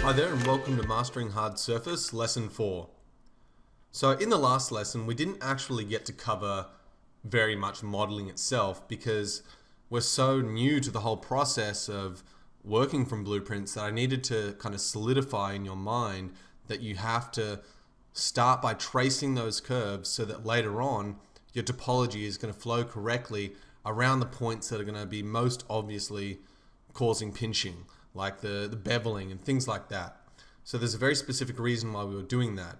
Hi there and welcome to Mastering Hard Surface Lesson 4. So in the last lesson we didn't actually get to cover very much modeling itself because we're so new to the whole process of working from blueprints that I needed to kind of solidify in your mind that you have to start by tracing those curves so that later on your topology is going to flow correctly around the points that are going to be most obviously causing pinching, like the beveling and things like that. So there's a very specific reason why we were doing that.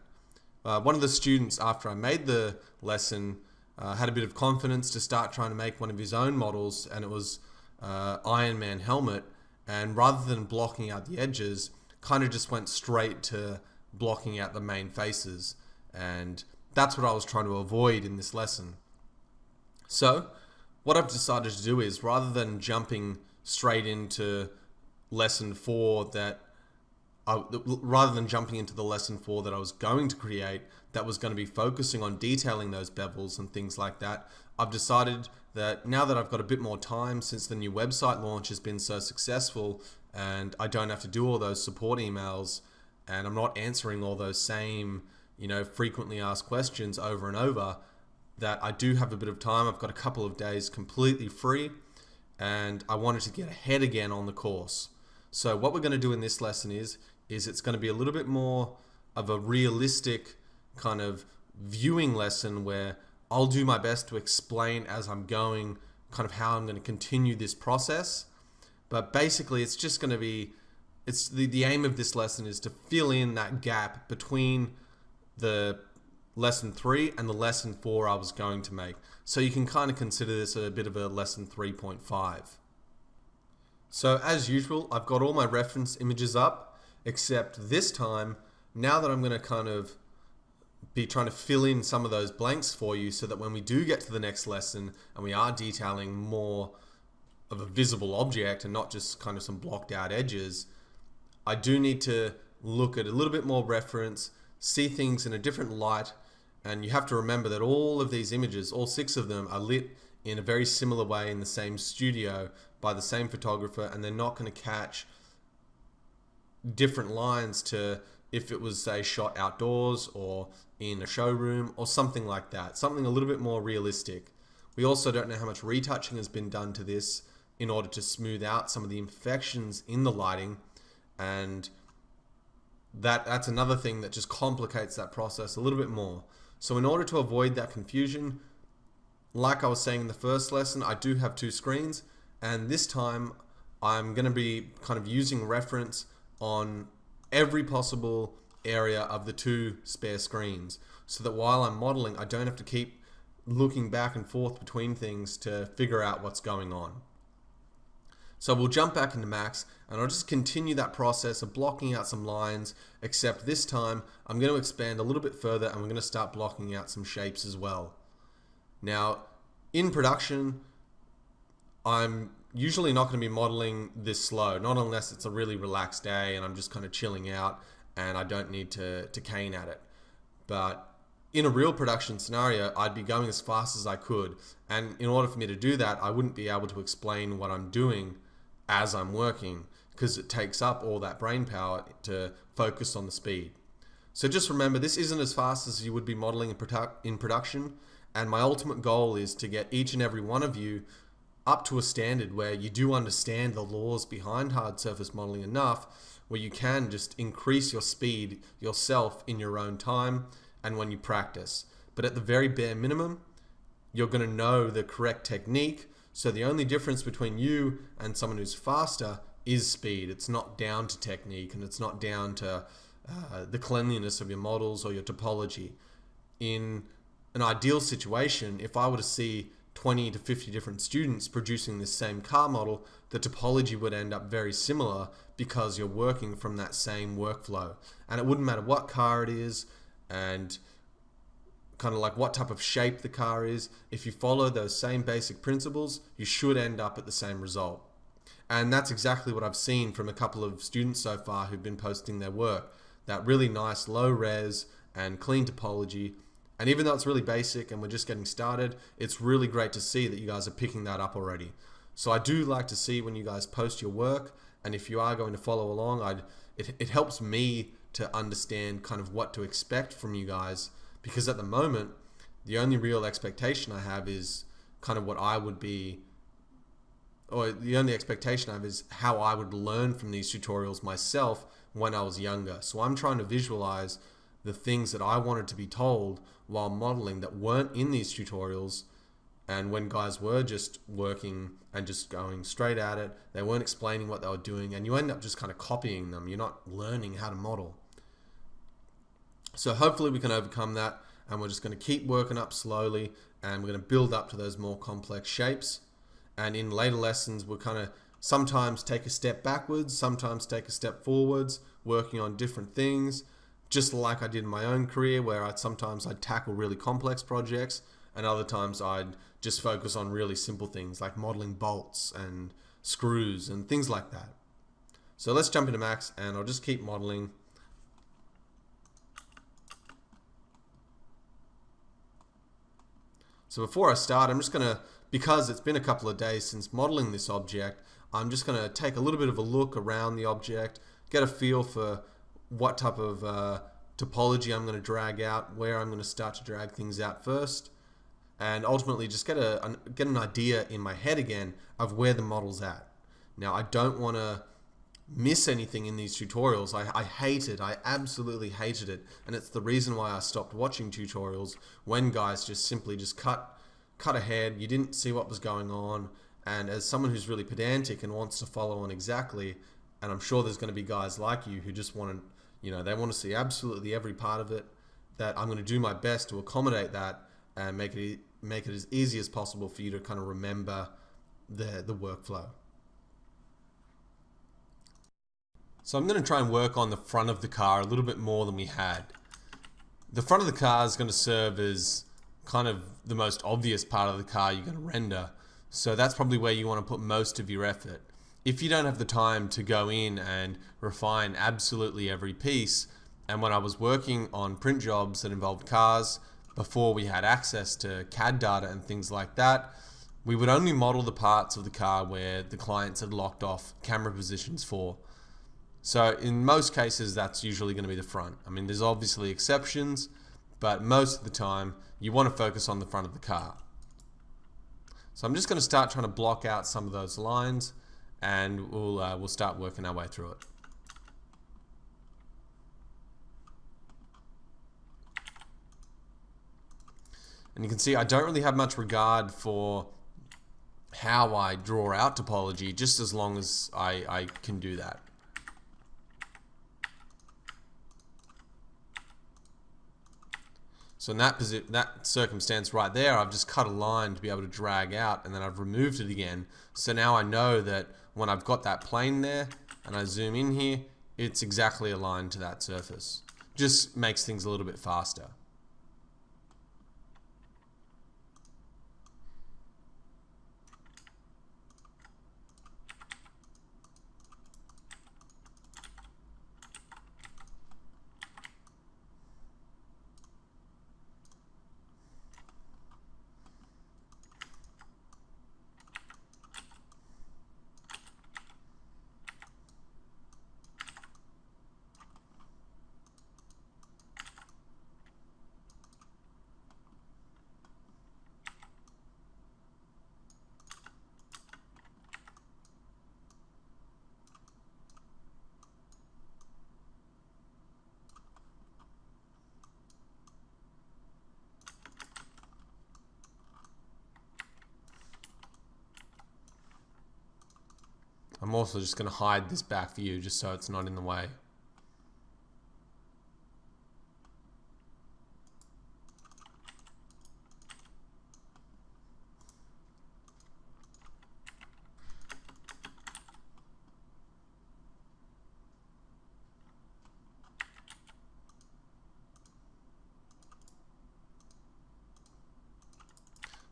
One of the students, after I made the lesson, had a bit of confidence to start trying to make one of his own models, and it was Iron Man helmet, and rather than blocking out the edges, kind of just went straight to blocking out the main faces, and that's what I was trying to avoid in this lesson. So what I've decided to do is, rather than jumping straight into lesson 4 rather than jumping into the lesson 4 that I was going to create, that was going to be focusing on detailing those bevels and things like that, I've decided that now that I've got a bit more time since the new website launch has been so successful and I don't have to do all those support emails and I'm not answering all those same, frequently asked questions over and over, that I do have a bit of time. I've got a couple of days completely free and I wanted to get ahead again on the course. So what we're going to do in this lesson is it's going to be a little bit more of a realistic kind of viewing lesson where I'll do my best to explain as I'm going kind of how I'm going to continue this process. But basically it's just going to be, the aim of this lesson is to fill in that gap between the lesson 3 and the lesson 4 I was going to make. So you can kind of consider this a bit of a lesson 3.5. So as usual, I've got all my reference images up, except this time, now that I'm going to kind of be trying to fill in some of those blanks for you so that when we do get to the next lesson and we are detailing more of a visible object and not just kind of some blocked out edges, I do need to look at a little bit more reference, see things in a different light, and you have to remember that all of these images, all 6 of them, are lit in a very similar way in the same studio by the same photographer, and they're not going to catch different lines to if it was, say, shot outdoors or in a showroom or something like that, something a little bit more realistic. We also don't know how much retouching has been done to this in order to smooth out some of the imperfections in the lighting, and that's another thing that just complicates that process a little bit more. So in order to avoid that confusion, like I was saying in the first lesson, I do have 2 screens, and this time I'm going to be kind of using reference on every possible area of the 2 spare screens, so that while I'm modeling, I don't have to keep looking back and forth between things to figure out what's going on. So we'll jump back into Max and I'll just continue that process of blocking out some lines, except this time I'm going to expand a little bit further and we're going to start blocking out some shapes as well. Now, in production, I'm usually not going to be modeling this slow, not unless it's a really relaxed day and I'm just kind of chilling out and I don't need to cane at it. But in a real production scenario, I'd be going as fast as I could, and in order for me to do that, I wouldn't be able to explain what I'm doing as I'm working because it takes up all that brain power to focus on the speed. So just remember, this isn't as fast as you would be modeling in production, and my ultimate goal is to get each and every one of you up to a standard where you do understand the laws behind hard surface modeling enough where you can just increase your speed yourself in your own time and when you practice. But at the very bare minimum, you're going to know the correct technique. So the only difference between you and someone who's faster is speed. It's not down to technique, and it's not down to the cleanliness of your models or your topology. In an ideal situation, if I were to see 20 to 50 different students producing this same car model, the topology would end up very similar because you're working from that same workflow. And it wouldn't matter what car it is and kind of like what type of shape the car is. If you follow those same basic principles, you should end up at the same result. And that's exactly what I've seen from a couple of students so far who've been posting their work. That really nice low res and clean topology. And even though it's really basic and we're just getting started, it's really great to see that you guys are picking that up already. So I do like to see when you guys post your work, and if you are going to follow along, it helps me to understand kind of what to expect from you guys, because at the moment, the only real expectation I have is kind of what I would be, or the only expectation I have is how I would learn from these tutorials myself when I was younger. So I'm trying to visualize the things that I wanted to be told while modeling that weren't in these tutorials. And when guys were just working and just going straight at it, they weren't explaining what they were doing, and you end up just kind of copying them. You're not learning how to model. So hopefully we can overcome that, and we're just going to keep working up slowly, and we're going to build up to those more complex shapes. And in later lessons, we'll kind of sometimes take a step backwards, sometimes take a step forwards, working on different things, just like I did in my own career, where sometimes I'd tackle really complex projects, and other times I'd just focus on really simple things like modeling bolts and screws and things like that. So let's jump into Max, and I'll just keep modeling. So before I start, I'm just going to, because it's been a couple of days since modeling this object, I'm just going to take a little bit of a look around the object, get a feel for what type of topology I'm going to drag out, where I'm going to start to drag things out first, and ultimately just get an idea in my head again of where the model's at. Now, I don't want to miss anything in these tutorials. I hate it. I absolutely hated it, and it's the reason why I stopped watching tutorials when guys just simply just cut ahead. You didn't see what was going on, and as someone who's really pedantic and wants to follow on exactly, and I'm sure there's going to be guys like you who just want to, they want to see absolutely every part of it, that I'm going to do my best to accommodate that and make it as easy as possible for you to kind of remember the workflow. So I'm going to try and work on the front of the car a little bit more than we had. The front of the car is going to serve as kind of the most obvious part of the car you're going to render. So that's probably where you want to put most of your effort. If you don't have the time to go in and refine absolutely every piece, and when I was working on print jobs that involved cars, before we had access to CAD data and things like that, we would only model the parts of the car where the clients had locked off camera positions for. So in most cases, that's usually going to be the front. I mean, there's obviously exceptions, but most of the time, you want to focus on the front of the car. So I'm just going to start trying to block out some of those lines, and we'll start working our way through it. And you can see I don't really have much regard for how I draw out topology, just as long as I can do that. So in that circumstance right there, I've just cut a line to be able to drag out, and then I've removed it again. So now I know that when I've got that plane there and I zoom in here, it's exactly aligned to that surface. Just makes things a little bit faster. I'm also just going to hide this back view just so it's not in the way.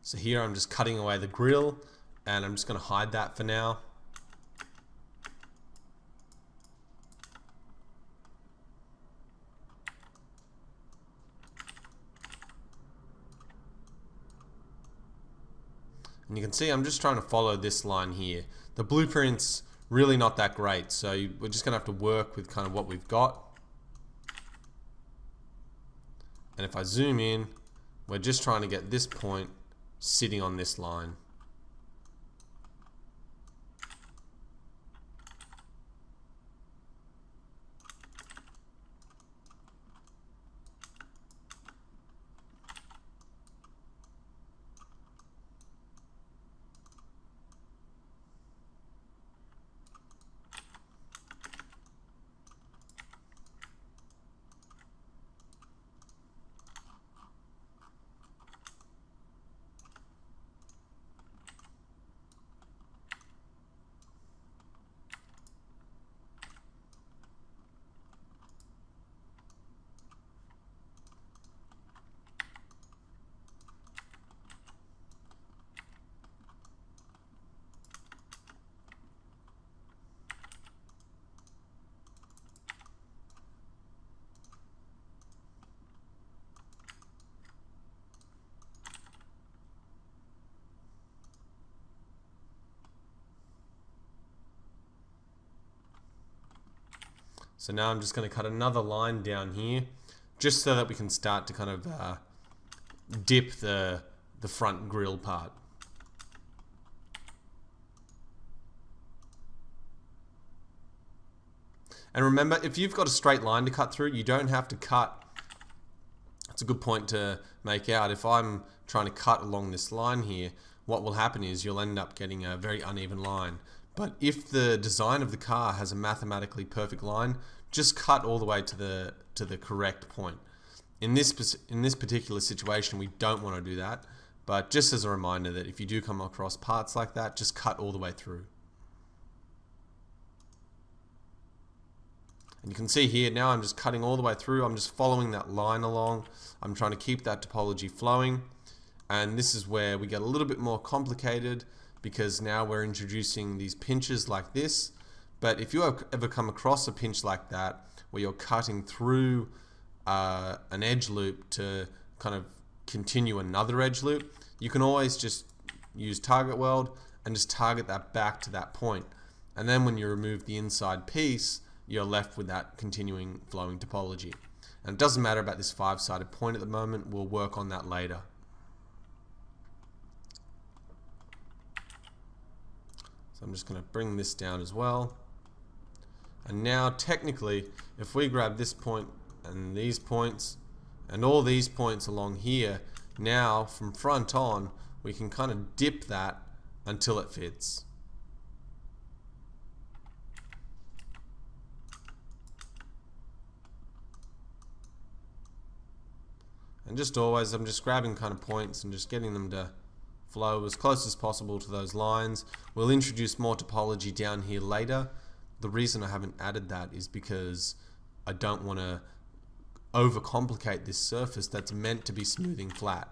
So here I'm just cutting away the grill, and I'm just going to hide that for now. And you can see I'm just trying to follow this line here. The blueprints really not that great. So we're just going to have to work with kind of what we've got. And if I zoom in, we're just trying to get this point sitting on this line. So now I'm just going to cut another line down here, just so that we can start to kind of dip the front grill part. And remember, if you've got a straight line to cut through, you don't have to cut. It's a good point to make out. If I'm trying to cut along this line here, what will happen is you'll end up getting a very uneven line. But if the design of the car has a mathematically perfect line, just cut all the way to the correct point. In this particular situation, we don't want to do that. But just as a reminder that if you do come across parts like that, just cut all the way through. And you can see here now I'm just cutting all the way through. I'm just following that line along. I'm trying to keep that topology flowing. And this is where we get a little bit more complicated, because now we're introducing these pinches like this. But if you ever come across a pinch like that, where you're cutting through an edge loop to kind of continue another edge loop, you can always just use target weld and just target that back to that point. And then when you remove the inside piece, you're left with that continuing flowing topology. And it doesn't matter about this 5-sided point at the moment, we'll work on that later. So I'm just going to bring this down as well. And now technically, if we grab this point and these points and all these points along here, now from front on, we can kind of dip that until it fits. And just always, I'm just grabbing kind of points and just getting them to flow as close as possible to those lines. We'll introduce more topology down here later. The reason I haven't added that is because I don't want to overcomplicate this surface that's meant to be smoothing flat.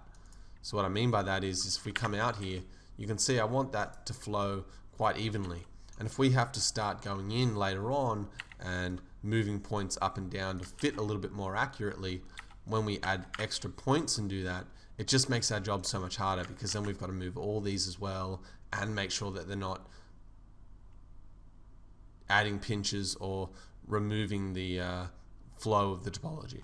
So what I mean by that is if we come out here, you can see I want that to flow quite evenly. And if we have to start going in later on and moving points up and down to fit a little bit more accurately, when we add extra points and do that, it just makes our job so much harder, because then we've got to move all these as well and make sure that they're not adding pinches or removing the flow of the topology.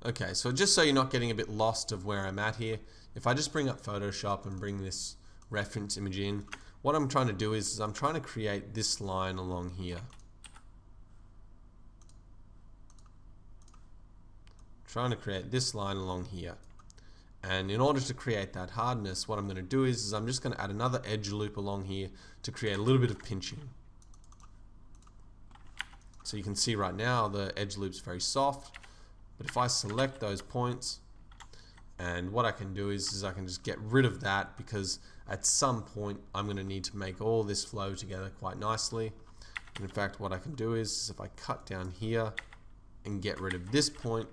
Okay, so just so you're not getting a bit lost of where I'm at here, if I just bring up Photoshop and bring this reference image in, what I'm trying to do is I'm trying to create this line along here. Trying to create this line along here. And in order to create that hardness, what I'm going to do is I'm just going to add another edge loop along here to create a little bit of pinching. So you can see right now the edge loop's very soft, but if I select those points, and what I can do is I can just get rid of that, because at some point I'm going to need to make all this flow together quite nicely. And in fact, what I can do is if I cut down here and get rid of this point,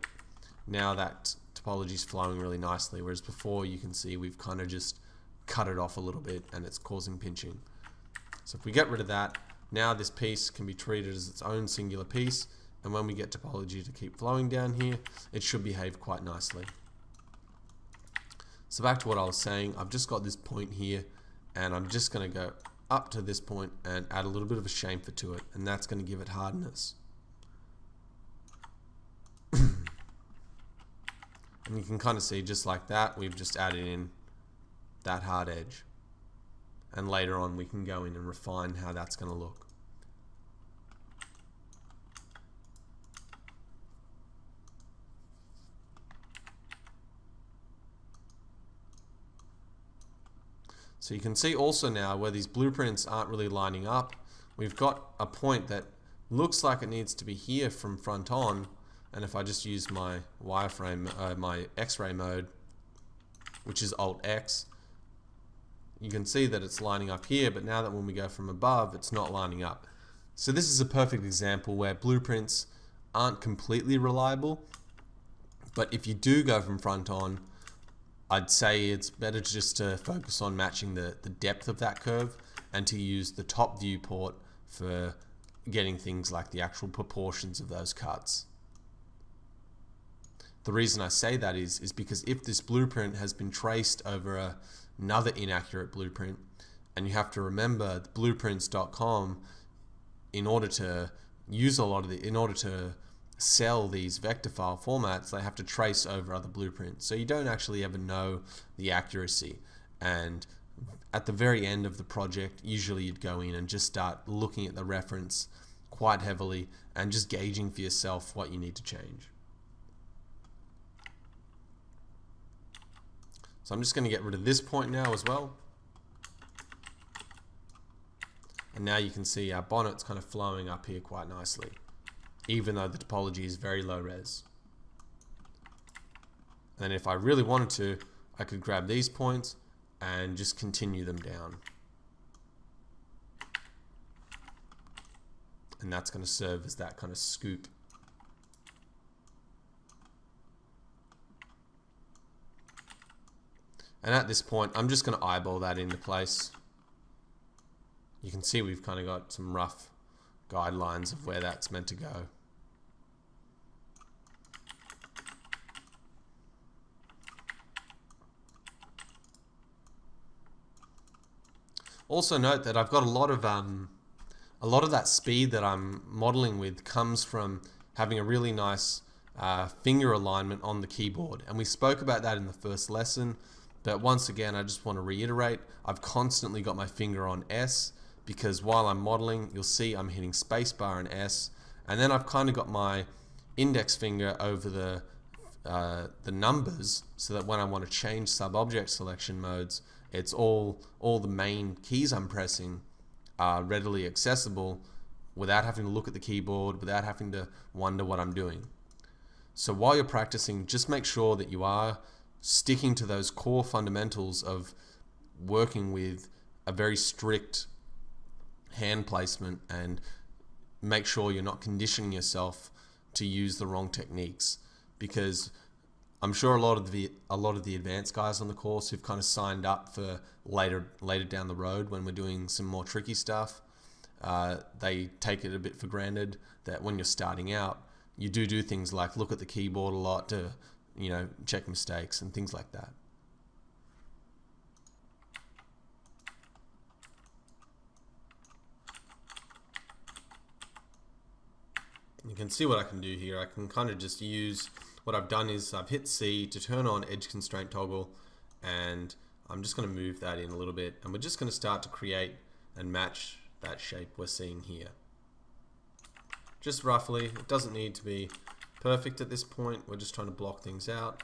now that topology is flowing really nicely, whereas before you can see we've kind of just cut it off a little bit and it's causing pinching. So if we get rid of that, now this piece can be treated as its own singular piece, and when we get topology to keep flowing down here, it should behave quite nicely. So back to what I was saying, I've just got this point here, and I'm just going to go up to this point and add a little bit of a chamfer to it, and that's going to give it hardness. And you can kind of see, just like that, we've just added in that hard edge. And later on we can go in and refine how that's going to look. So you can see also now where these blueprints aren't really lining up, we've got a point that looks like it needs to be here from front on. And if I just use my wireframe, my X-ray mode, which is Alt-X, you can see that it's lining up here, but now that when we go from above, it's not lining up. So this is a perfect example where blueprints aren't completely reliable, but if you do go from front on, I'd say it's better just to focus on matching the depth of that curve and to use the top viewport for getting things like the actual proportions of those cuts. The reason I say that is because if this blueprint has been traced over another inaccurate blueprint, and you have to remember blueprints.com, in order to use in order to sell these vector file formats, they have to trace over other blueprints. So you don't actually ever know the accuracy. And at the very end of the project, usually you'd go in and just start looking at the reference quite heavily and just gauging for yourself what you need to change. So I'm just going to get rid of this point now as well. And now you can see our bonnet's kind of flowing up here quite nicely, even though the topology is very low res. And if I really wanted to, I could grab these points and just continue them down. And that's going to serve as that kind of scoop. And at this point, I'm just going to eyeball that into place. You can see we've kind of got some rough guidelines of where that's meant to go. Also note that I've got a lot of that speed that I'm modeling with comes from having a really nice finger alignment on the keyboard, and we spoke about that in the first lesson. But once again, I just want to reiterate, I've constantly got my finger on S, because while I'm modeling, you'll see I'm hitting spacebar and S, and then I've kind of got my index finger over the numbers, so that when I want to change sub-object selection modes, it's all the main keys I'm pressing are readily accessible without having to look at the keyboard, without having to wonder what I'm doing. So while you're practicing, just make sure that you are sticking to those core fundamentals of working with a very strict hand placement, and make sure you're not conditioning yourself to use the wrong techniques, because I'm sure a lot of the advanced guys on the course who've kind of signed up for later down the road when we're doing some more tricky stuff, they take it a bit for granted that when you're starting out, you do things like look at the keyboard a lot to, you know, check mistakes and things like that. You can see what I can do here. I can kind of just use, what I've done is I've hit C to turn on edge constraint toggle, and I'm just going to move that in a little bit, and we're just going to start to create and match that shape we're seeing here. Just roughly, it doesn't need to be perfect at this point, we're just trying to block things out.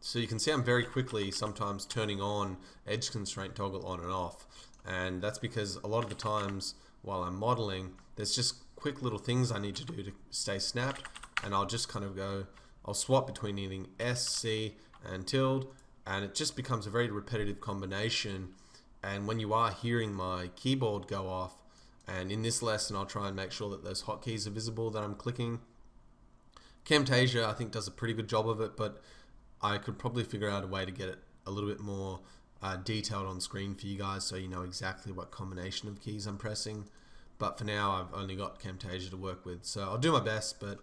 So you can see I'm very quickly sometimes turning on edge constraint toggle on and off, and that's because a lot of the times while I'm modeling, there's just quick little things I need to do to stay snapped, and I'll just kind of go, I'll swap between hitting S, C, and tilde, and it just becomes a very repetitive combination. And when you are hearing my keyboard go off, and in this lesson I'll try and make sure that those hotkeys are visible that I'm clicking. Camtasia I think does a pretty good job of it, but I could probably figure out a way to get it a little bit more detailed on screen for you guys, so you know exactly what combination of keys I'm pressing. But for now I've only got Camtasia to work with, so I'll do my best, but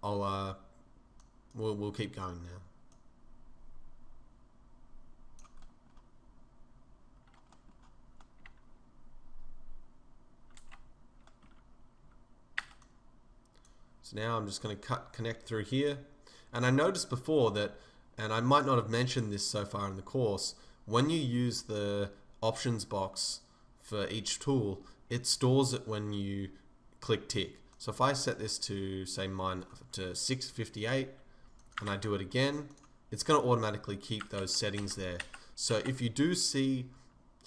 I'll we'll keep going now. So now I'm just going to connect through here. And I noticed before that, and I might not have mentioned this so far in the course, when you use the options box for each tool, it stores it when you click tick. So if I set this to, say, mine to 658, and I do it again, it's going to automatically keep those settings there. So if you do see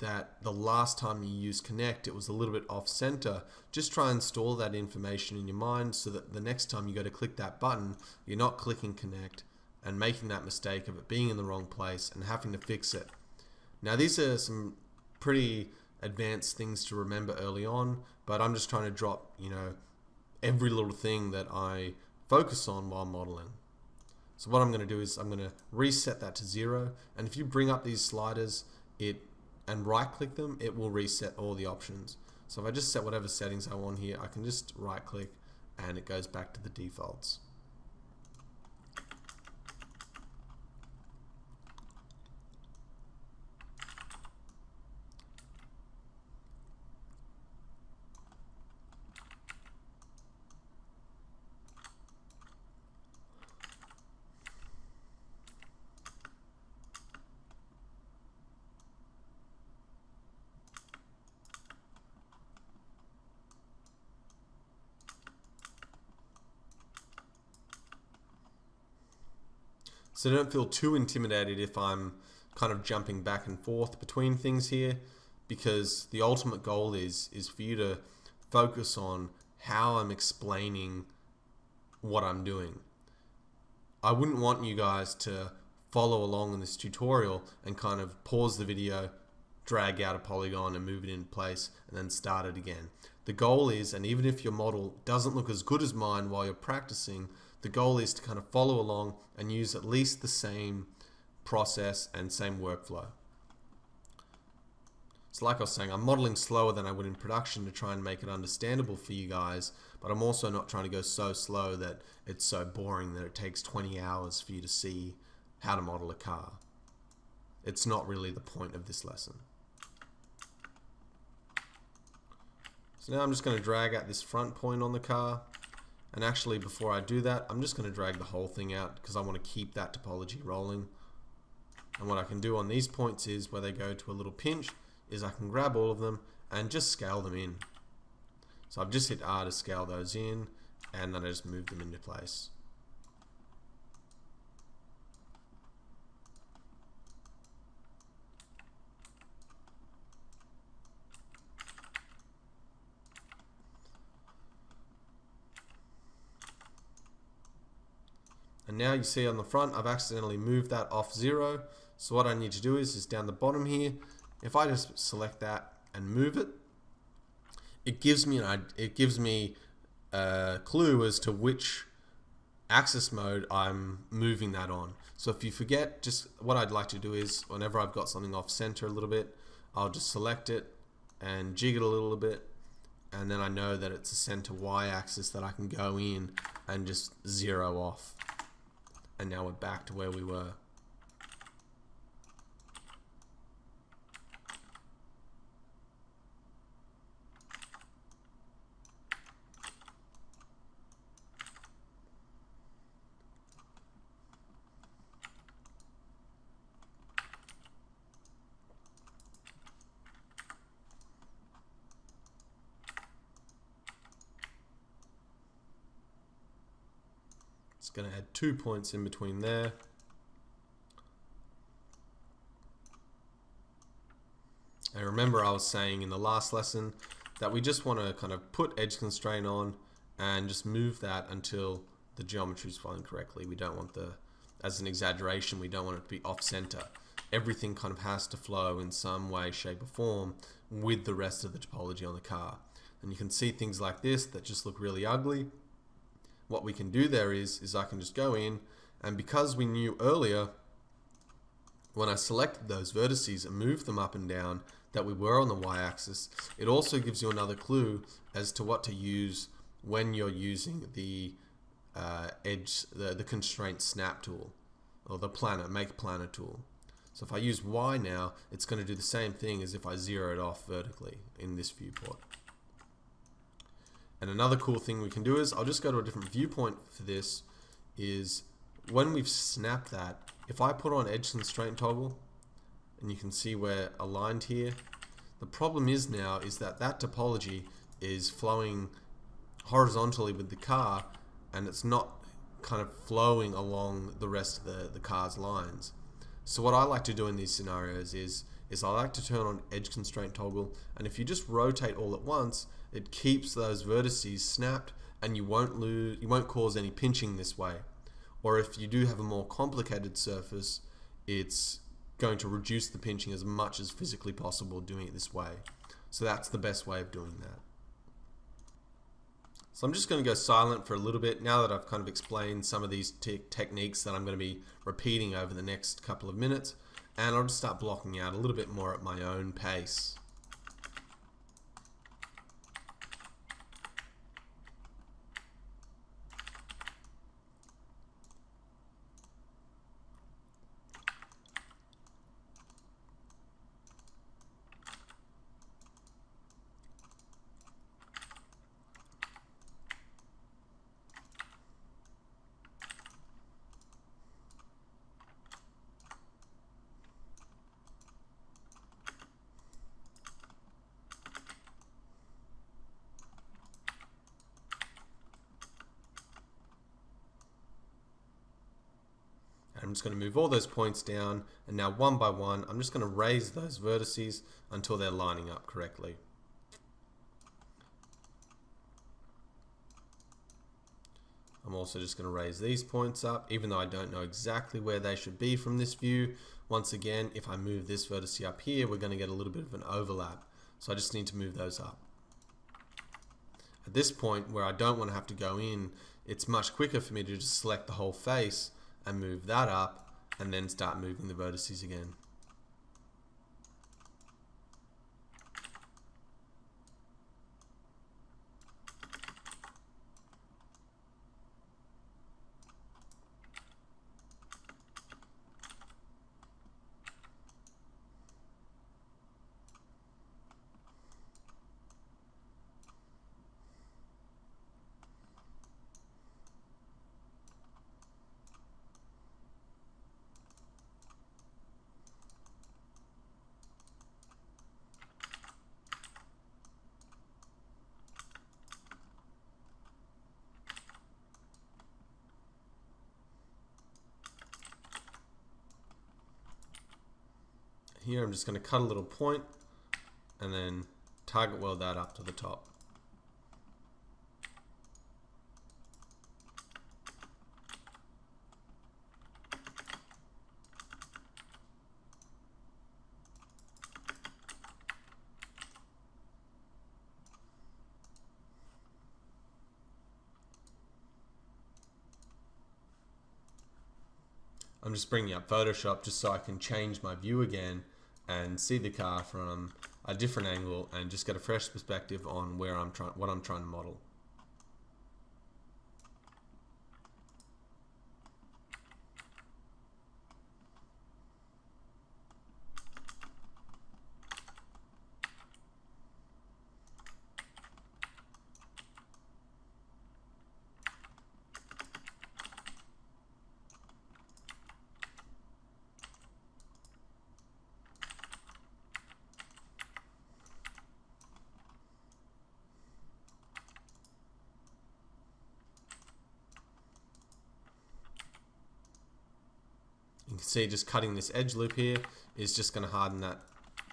that the last time you used connect it was a little bit off center, just try and store that information in your mind so that the next time you go to click that button, you're not clicking connect and making that mistake of it being in the wrong place and having to fix it. Now these are some pretty advanced things to remember early on, but I'm just trying to drop, every little thing that I focus on while modeling. So what I'm going to do is I'm going to reset that to 0, and if you bring up these sliders and right click them, it will reset all the options. So if I just set whatever settings I want here, I can just right click and it goes back to the defaults. So don't feel too intimidated if I'm kind of jumping back and forth between things here, because the ultimate goal is for you to focus on how I'm explaining what I'm doing. I wouldn't want you guys to follow along in this tutorial and kind of pause the video, drag out a polygon and move it in place and then start it again. The goal is, and even if your model doesn't look as good as mine while you're practicing, the goal is to kind of follow along and use at least the same process and same workflow. So like I was saying, I'm modeling slower than I would in production to try and make it understandable for you guys, but I'm also not trying to go so slow that it's so boring that it takes 20 hours for you to see how to model a car. It's not really the point of this lesson. So now I'm just going to drag out this front point on the car. And actually, before I do that, I'm just going to drag the whole thing out because I want to keep that topology rolling. And what I can do on these points is, where they go to a little pinch, is I can grab all of them and just scale them in. So I've just hit R to scale those in, and then I just move them into place. And now you see on the front, I've accidentally moved that off 0. So what I need to do is down the bottom here, if I just select that and move it, it gives me a clue as to which axis mode I'm moving that on. So if you forget, just what I'd like to do is, whenever I've got something off center a little bit, I'll just select it and jig it a little bit, and then I know that it's a center Y axis that I can go in and just 0 off. And now we're back to where we were. It's going to add 2 points in between there. And remember, I was saying in the last lesson that we just want to kind of put edge constraint on and just move that until the geometry is flowing correctly. We don't want as an exaggeration, we don't want it to be off center. Everything kind of has to flow in some way, shape or form with the rest of the topology on the car. And you can see things like this that just look really ugly. What we can do there is I can just go in, and because we knew earlier when I selected those vertices and moved them up and down that we were on the y-axis, it also gives you another clue as to what to use when you're using the the constraint snap tool, or the make planar tool. So if I use Y now, it's going to do the same thing as if I zero it off vertically in this viewport. And another cool thing we can do is, I'll just go to a different viewpoint for this, is when we've snapped that, if I put on edge constraint toggle, and you can see we're aligned here, the problem is now is that that topology is flowing horizontally with the car, and it's not kind of flowing along the rest of the car's lines. So what I like to do in these scenarios is I like to turn on edge constraint toggle, and if you just rotate all at once, it keeps those vertices snapped, and you won't cause any pinching this way. Or if you do have a more complicated surface, it's going to reduce the pinching as much as physically possible doing it this way. So that's the best way of doing that. So I'm just going to go silent for a little bit now that I've kind of explained some of these techniques that I'm going to be repeating over the next couple of minutes, and I'll just start blocking out a little bit more at my own pace. I'm just going to move all those points down, and now one by one I'm just going to raise those vertices until they're lining up correctly. I'm also just going to raise these points up, even though I don't know exactly where they should be from this view. Once again, if I move this vertex up here, we're going to get a little bit of an overlap. So I just need to move those up. At this point, where I don't want to have to go in, it's much quicker for me to just select the whole face and move that up, and then start moving the vertices again. Here I'm just going to cut a little point and then target weld that up to the top. I'm just bringing up Photoshop just so I can change my view again and see the car from a different angle and just get a fresh perspective on what I'm trying to model. You can see just cutting this edge loop here is just going to harden that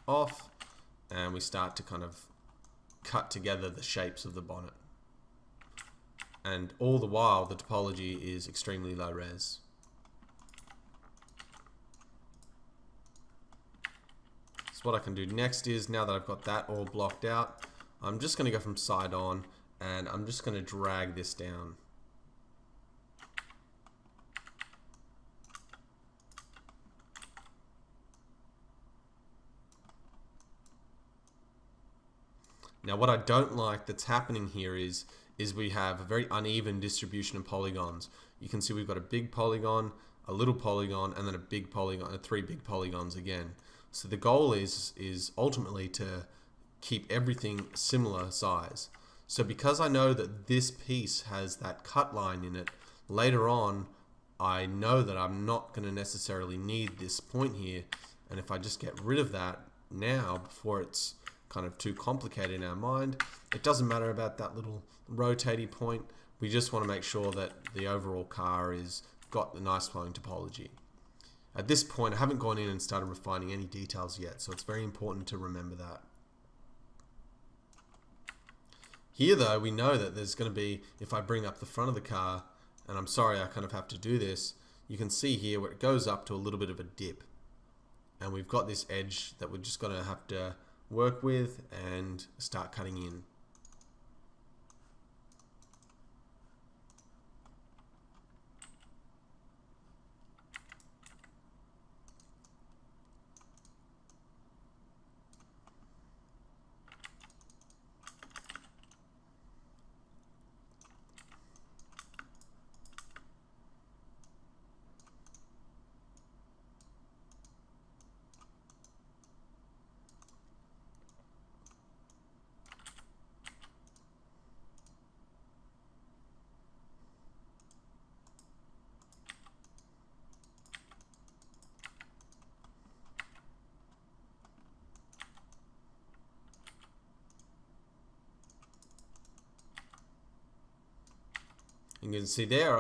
off, and we start to kind of cut together the shapes of the bonnet. And all the while the topology is extremely low res. So what I can do next is, now that I've got that all blocked out, I'm just going to go from side on, and I'm just going to drag this down. Now what I don't like that's happening here is is we have a very uneven distribution of polygons. You can see we've got a big polygon, a little polygon, and then a big polygon, and 3 big polygons again. So the goal is ultimately to keep everything similar size. So because I know that this piece has that cut line in it, later on I know that I'm not going to necessarily need this point here, and if I just get rid of that now before it's kind of too complicated in our mind, it doesn't matter about that little rotating point. We just want to make sure that the overall car is got the nice flowing topology. At this point, I haven't gone in and started refining any details yet, so it's very important to remember that. Here though, we know that there's going to be, if I bring up the front of the car, and I'm sorry I kind of have to do this, you can see here where it goes up to a little bit of a dip. And we've got this edge that we're just going to have to work with and start cutting in. You can see there,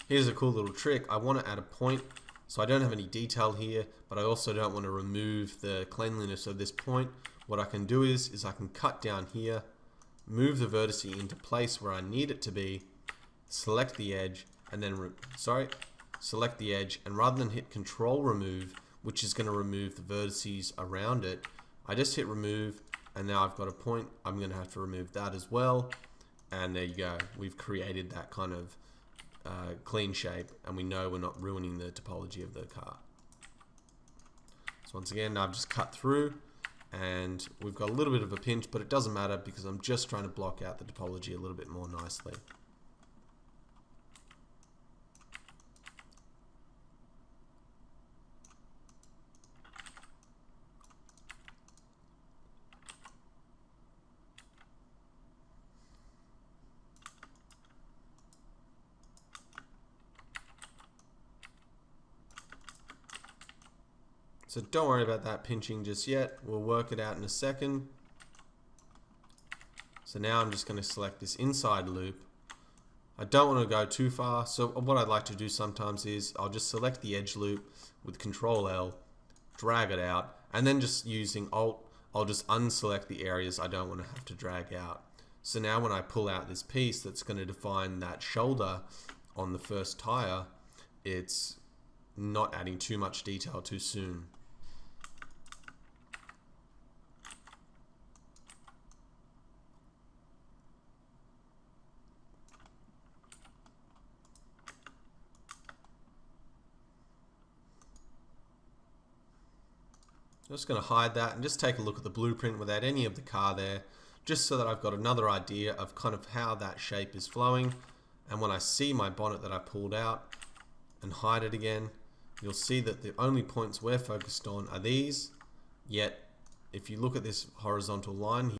here's a cool little trick. I want to add a point, so I don't have any detail here, but I also don't want to remove the cleanliness of this point. What I can do is I can cut down here, move the vertex into place where I need it to be, select the edge, and then, select the edge, and rather than hit Control Remove, which is going to remove the vertices around it, I just hit Remove, and now I've got a point. I'm going to have to remove that as well. And there you go. We've created that kind of clean shape, and we know we're not ruining the topology of the car. So once again, I've just cut through, and we've got a little bit of a pinch, but it doesn't matter because I'm just trying to block out the topology a little bit more nicely. So don't worry about that pinching just yet. We'll work it out in a second. So now I'm just going to select this inside loop. I don't want to go too far, so what I'd like to do sometimes is I'll just select the edge loop with Control L, drag it out, and then just using Alt, I'll just unselect the areas I don't want to have to drag out. So now when I pull out this piece that's going to define that shoulder on the first tire, it's not adding too much detail too soon. I'm just going to hide that and just take a look at the blueprint without any of the car there, just so that I've got another idea of kind of how that shape is flowing. And when I see my bonnet that I pulled out and hide it again, you'll see that the only points we're focused on are these. Yet if you look at this horizontal line here,